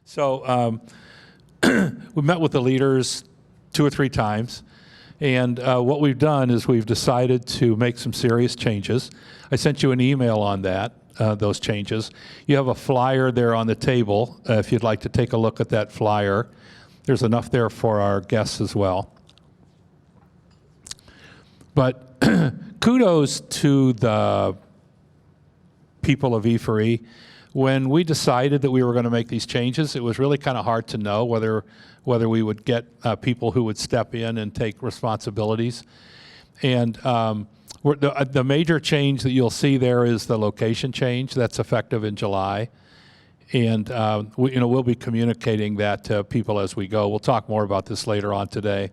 So we met with the leaders 2 or 3 times, and what we've done is we've decided to make some serious changes. I sent you an email on that, those changes. You have a flyer there on the table if you'd like to take a look at that flyer. There's enough there for our guests as well. But kudos to the people of e4e. When we decided that we were going to make these changes, it was really kind of hard to know whether we would get people who would step in and take responsibilities. And the major change that you'll see there is the location change that's effective in July. And we'll be communicating that to people as we go. We'll talk more about this later on today.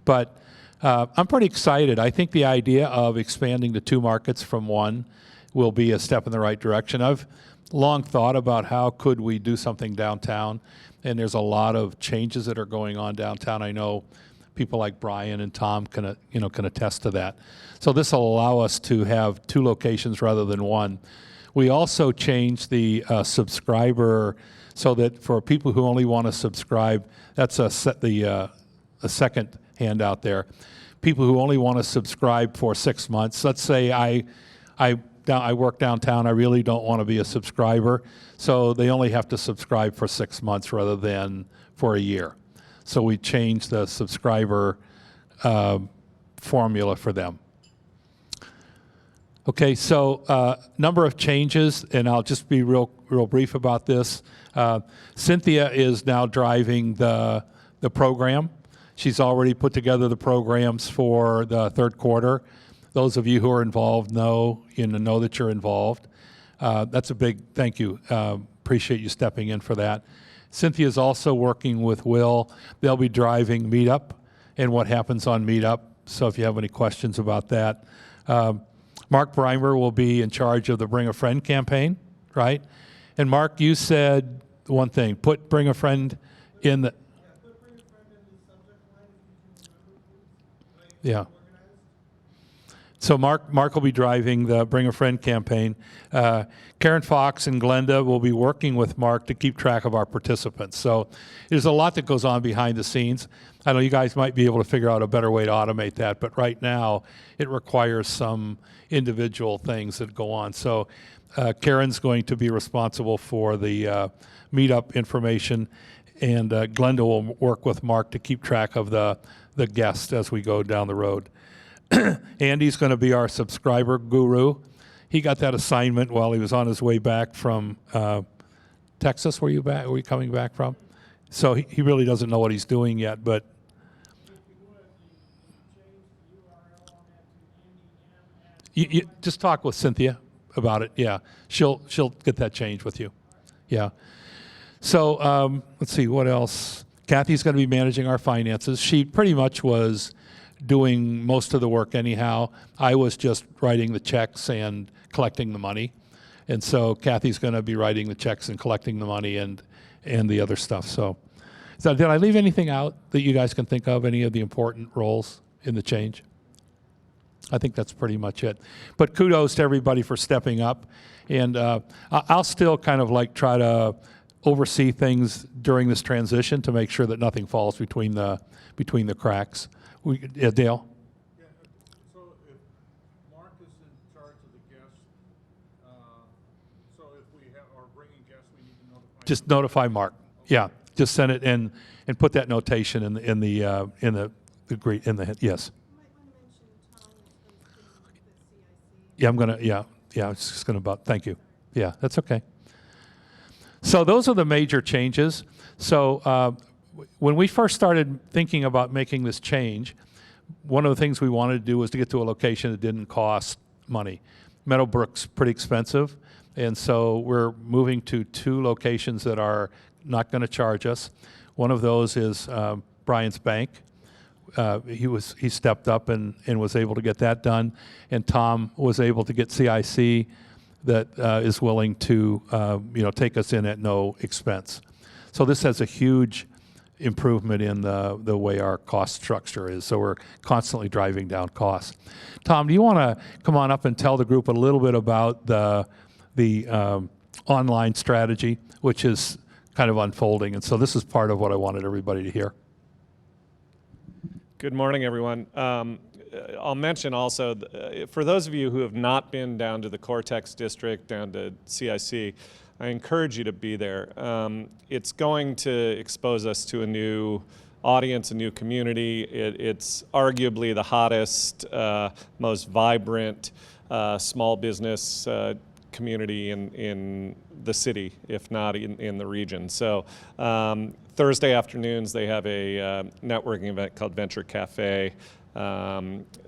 But I'm pretty excited. I think the idea of expanding to 2 markets from 1 will be a step in the right direction. I've long thought about how could we do something downtown, and there's a lot of changes that are going on downtown. I know people like Brian and Tom can attest to that. So this will allow us to have 2 locations rather than 1. We also changed the subscriber so that for people who only want to subscribe, that's a second handout there. People who only want to subscribe for 6 months. Let's say I work downtown, I really don't want to be a subscriber, so they only have to subscribe for 6 months rather than for a year. So we changed the subscriber formula for them. Okay, so number of changes, and I'll just be real brief about this. Cynthia is now driving the program. She's already put together the programs for the 3rd quarter. Those of you who are involved know that you're involved. That's a big thank you. Appreciate you stepping in for that. Cynthia's also working with Will. They'll be driving Meetup and what happens on Meetup. So if you have any questions about that. Mark Breimer will be in charge of the Bring a Friend campaign, right? And Mark, you said one thing, Bring a Friend in the... Yeah. So Mark will be driving the Bring a Friend campaign. Karen Fox and Glenda will be working with Mark to keep track of our participants. So there's a lot that goes on behind the scenes. I know you guys might be able to figure out a better way to automate that, but right now it requires some individual things that go on. So Karen's going to be responsible for the meetup information, and Glenda will work with Mark to keep track of the guests as we go down the road. Andy's going to be our subscriber guru. He got that assignment while he was on his way back from Texas. Were you coming back from? So he really doesn't know what he's doing yet, but you just talk with Cynthia about it. Yeah, she'll get that changed with you. Yeah. So let's see what else. Kathy's going to be managing our finances. She pretty much was doing most of the work anyhow. I was just writing the checks and collecting the money. And so Kathy's going to be writing the checks and collecting the money and the other stuff. So did I leave anything out that you guys can think of, any of the important roles in the change? I think that's pretty much it. But kudos to everybody for stepping up. And I'll still kind of like try to oversee things during this transition to make sure that nothing falls between the cracks. Dale? Yeah, so if Mark is in charge of the guests, so if we are bringing guests, we need to notify. Just notify Mark. Okay. Yeah, just send it in and put that notation in the yes. You might want to mention Tom is going to the CIC. Yeah, I'm gonna. Yeah. I was just gonna thank you. Yeah, that's okay. So those are the major changes. So when we first started thinking about making this change, one of the things we wanted to do was to get to a location that didn't cost money. Meadowbrook's pretty expensive, and so we're moving to 2 locations that are not going to charge us. One of those is Brian's Bank. He stepped up and was able to get that done, and Tom was able to get CIC that is willing to take us in at no expense. So this has a huge improvement in the way our cost structure is. So we're constantly driving down costs. Tom, do you want to come on up and tell the group a little bit about the online strategy, which is kind of unfolding. And so this is part of what I wanted everybody to hear. Good morning, everyone. I'll mention also, for those of you who have not been down to the Cortex District, down to CIC, I encourage you to be there. It's going to expose us to a new audience, a new community. It's arguably the hottest, most vibrant small business community in the city, if not in the region. So Thursday afternoons, they have a networking event called Venture Cafe.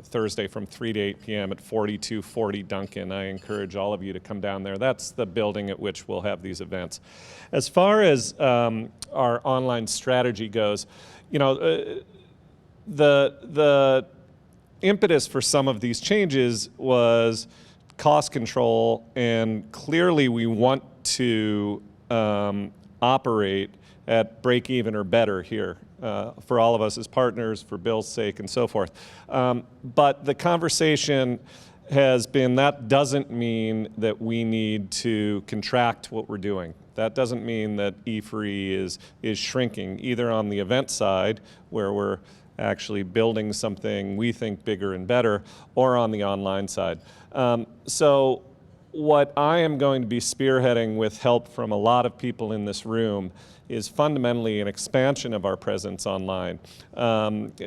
Thursday from 3 to 8 p.m. at 4240 Duncan. I encourage all of you to come down there. That's the building at which we'll have these events. As far as our online strategy goes, you know, the impetus for some of these changes was cost control, and clearly we want to operate at break even or better here for all of us as partners, for Bill's sake, and so forth. But the conversation has been that doesn't mean that we need to contract what we're doing. That doesn't mean that e4e is shrinking, either on the event side, where we're actually building something we think bigger and better, or on the online side. So what I am going to be spearheading with help from a lot of people in this room is fundamentally an expansion of our presence online,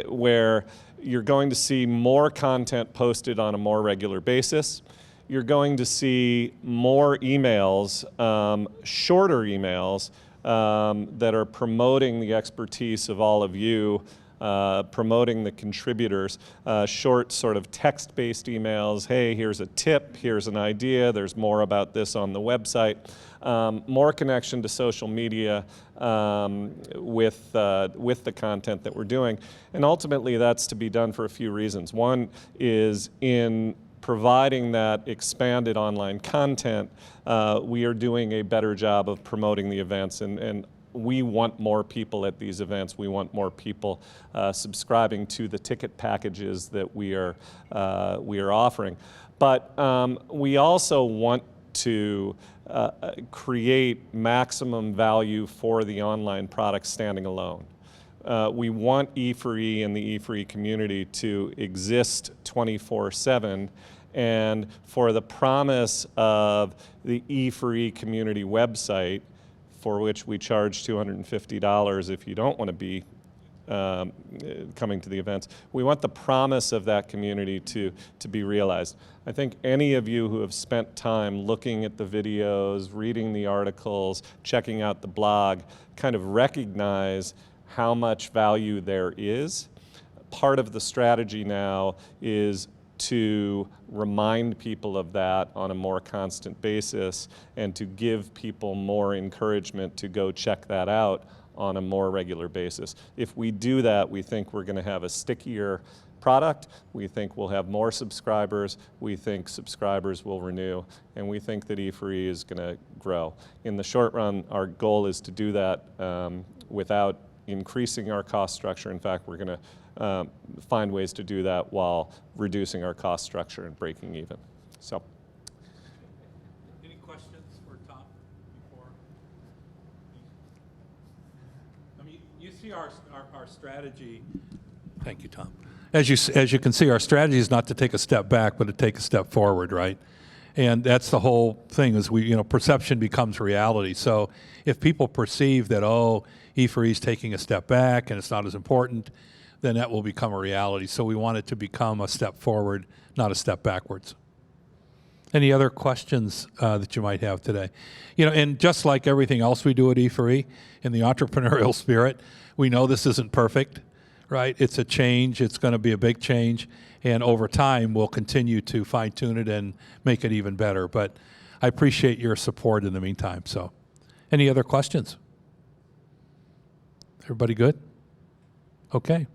where you're going to see more content posted on a more regular basis. You're going to see more emails, shorter emails, that are promoting the expertise of all of you, promoting the contributors, short sort of text-based emails. Hey, here's a tip, here's an idea, there's more about this on the website. More connection to social media with the content that we're doing. And ultimately that's to be done for a few reasons. One is in providing that expanded online content, we are doing a better job of promoting the events, and we want more people at these events. We want more people subscribing to the ticket packages that we are offering. But we also want to create maximum value for the online product standing alone. We want e4e and the e4e community to exist 24/7, and for the promise of the e4e community website, for which we charge $250 if you don't want to be coming to the events. We want the promise of that community to be realized. I think any of you who have spent time looking at the videos, reading the articles, checking out the blog, kind of recognize how much value there is. Part of the strategy now is to remind people of that on a more constant basis and to give people more encouragement to go check that out on a more regular basis. If we do that, we think we're going to have a stickier product, we think we'll have more subscribers, we think subscribers will renew, and we think that e4e is going to grow. In the short run, our goal is to do that without increasing our cost structure. In fact, we're going to find ways to do that while reducing our cost structure and breaking even. So, Any questions for Tom before? I mean, you see our strategy. Thank you, Tom. As you can see, our strategy is not to take a step back, but to take a step forward, right? And that's the whole thing, is perception becomes reality. So if people perceive that, oh, e4e is taking a step back and it's not as important, then that will become a reality. So we want it to become a step forward, not a step backwards. Any other questions that you might have today? And just like everything else we do at e4e, in the entrepreneurial spirit, we know this isn't perfect, right? It's a change. It's going to be a big change. And over time, we'll continue to fine-tune it and make it even better. But I appreciate your support in the meantime. So any other questions? Everybody good? Okay.